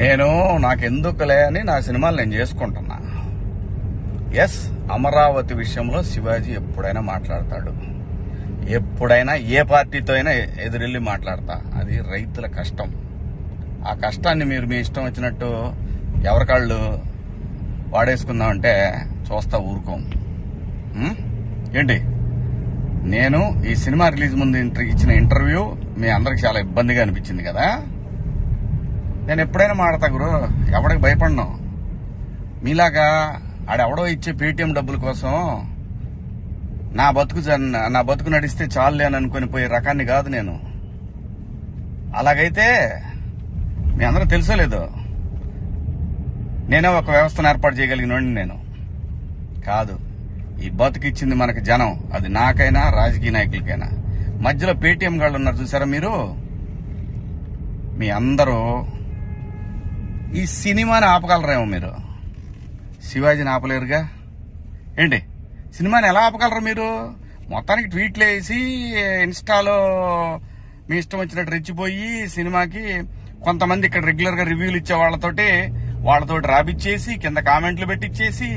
నేను నాకెందుకులే అని నా సినిమాలు నేను చేసుకుంటున్నా. ఎస్, అమరావతి విషయంలో శివాజీ ఎప్పుడైనా మాట్లాడతాడు, ఎప్పుడైనా ఏ పార్టీతో అయినా ఎదురెళ్ళి మాట్లాడతా. అది రైతుల కష్టం. ఆ కష్టాన్ని మీరు మీ ఇష్టం వచ్చినట్టు ఎవరికాళ్ళు వాడేసుకుందామంటే చూస్తా ఊరుకోం. ఏంటి, నేను ఈ సినిమా రిలీజ్ ముందు ఇచ్చిన ఇంటర్వ్యూ మీ అందరికి చాలా ఇబ్బందిగా అనిపించింది కదా. నేను ఎప్పుడైనా మాడతా గురు, ఎవడికి భయపడను. మీలాగా ఆడెవడో ఇచ్చే పేటీఎం డబ్బుల కోసం నా బతుకు నడిస్తే చాలులే అని అనుకుని పోయే రకాన్ని కాదు నేను. అలాగైతే మీ అందరూ తెలుసో లేదో, నేనే ఒక వ్యవస్థను ఏర్పాటు చేయగలిగినోడిని నేను కాదు. ఈ బతుకిచ్చింది మనకి జనం, అది నాకైనా రాజకీయ నాయకులకైనా. మధ్యలో పేటీఎం గాళ్ళు ఉన్నారు చూసారా మీరు, మీ అందరూ ఈ సినిమాని ఆపగలరేమో, మీరు శివాజీని ఆపలేరుగా. ఏంటి, సినిమాని ఎలా ఆపగలరు మీరు? మొత్తానికి ట్వీట్లు వేసి ఇన్స్టాలో మీ ఇష్టం వచ్చినట్టు రెచ్చిపోయి సినిమాకి కొంతమంది ఇక్కడ రెగ్యులర్ గా రివ్యూలు ఇచ్చే వాళ్ళతో రాపిచ్చేసి కింద కామెంట్లు పెట్టిచ్చేసి,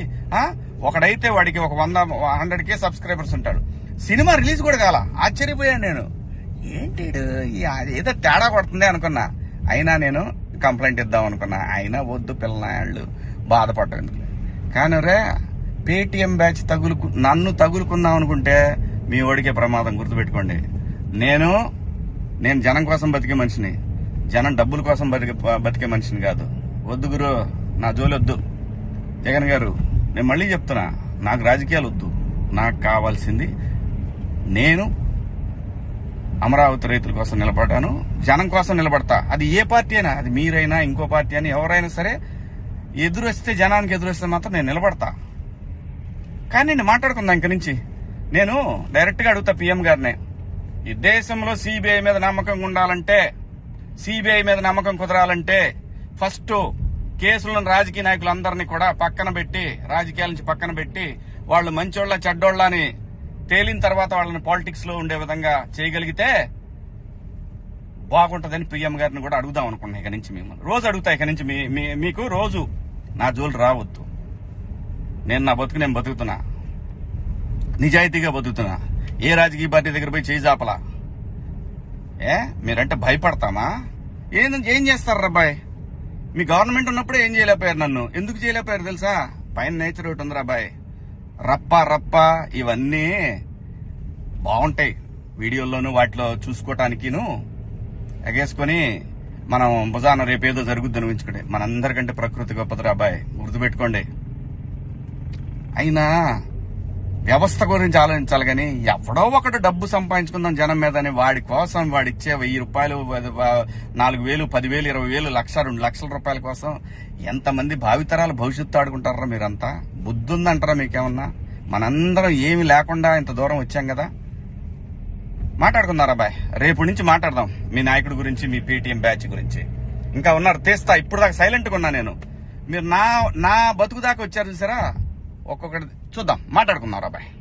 ఒకడైతే వాడికి ఒక 100K సబ్స్క్రైబర్స్ ఉంటాడు. సినిమా రిలీజ్ కూడా కాల. ఆశ్చర్యపోయాను నేను, ఏంటి ఏదో తేడా కొడుతుంది అనుకున్నా. అయినా నేను కంప్లైంట్ ఇద్దాం అనుకున్నా. అయినా వద్దు పిల్లనాయాళ్ళు బాధపడటం. కానీ రే, పేటీఎం బ్యాచ్ నన్ను తగులుకుందాం అనుకుంటే మీ ఓడికే ప్రమాదం. గుర్తుపెట్టుకోండి, నేను జనం కోసం బతికే మనిషిని, జనం డబ్బుల కోసం బతికే మనిషిని కాదు. వద్దు గురు, నా జోలి వద్దు. జగన్ గారు, నేను మళ్ళీ చెప్తున్నా, నాకు రాజకీయాలు వద్దు. నాకు కావాల్సింది, నేను అమరావతి రైతుల కోసం నిలబడ్డాను, జనం కోసం నిలబడతా. అది ఏ పార్టీ అయినా, అది మీరైనా ఇంకో పార్టీ అయినా ఎవరైనా సరే, ఎదురొస్తే జనానికి ఎదురొస్తే మాత్రం నేను నిలబడతా. కానీ నేను మాట్లాడుకుందా ఇంక నుంచి. నేను డైరెక్ట్ గా అడుగుతా పీఎం గారినే, ఈ దేశంలో సిబిఐ మీద నమ్మకం ఉండాలంటే, సిబిఐ మీద నమ్మకం కుదరాలంటే ఫస్ట్ కేసులను రాజకీయ నాయకులందరినీ కూడా పక్కన పెట్టి, రాజకీయాల నుంచి పక్కన పెట్టి, వాళ్ళు మంచోళ్ళ చెడ్డోళ్ళ అని తేలిన తర్వాత వాళ్ళని పాలిటిక్స్ లో ఉండే విధంగా చేయగలిగితే బాగుంటుందని పీఎం గారిని కూడా అడుగుదాం అనుకున్నా. ఇక నుంచి మిమ్మల్ని రోజు అడుగుతా. ఇక నుంచి మీకు రోజు నా జోలు రావద్దు. నేను నా బతుకు నేను బతుకుతున్నా, నిజాయితీగా బతుకుతున్నా. ఏ రాజకీయ పార్టీ దగ్గర పోయి చేయి జాపలా. మీరంటే భయపడతామా? ఏం చేస్తారు రాబాయ్? మీ గవర్నమెంట్ ఉన్నప్పుడే ఏం చేయలేకపోయారు. నన్ను ఎందుకు చేయలేకపోయారు తెలుసా? పైన నేచర్ ఒకటి ఉంది రాబాయ్. రప్ప ఇవన్నీ బాగుంటాయి వీడియోల్లోనూ వాటిలో చూసుకోవటానికిను ఎగేసుకొని మనం భుజాన రేపేదో జరుగుద్దని ఊహించుకుంటే. మనందరికంటే ప్రకృతి గొప్పది రాబాయ్, గుర్తుపెట్టుకోండి. అయినా వ్యవస్థ గురించి ఆలోచించాలి కానీ, ఎవడో ఒకటి డబ్బు సంపాదించుకుందాం జనం మీద అని వాడి కోసం వాడిచ్చే 1000 రూపాయలు, 4000, 10,000, 20,000, 1,00,000, 2 లక్షల రూపాయల కోసం ఎంతమంది భావితరాల భవిష్యత్తు ఆడుకుంటారా మీరంతా? బుద్ధి ఉందంటారా మీకేమన్నా? మనందరం ఏమి లేకుండా ఇంత దూరం వచ్చాం కదా. మాట్లాడుకుందారా బాయ్, రేపు నుంచి మాట్లాడదాం మీ నాయకుడి గురించి, మీ పేటీఎం బ్యాచ్ గురించి. ఇంకా ఉన్నారు తీస్తా. ఇప్పుడు దాకా సైలెంట్ గా ఉన్నా నేను. మీరు నా బతుకు దాకా వచ్చారు చూసారా, ఒక్కొక్కటి చూద్దాం, మాట్లాడుకుందాం రా బాయ్.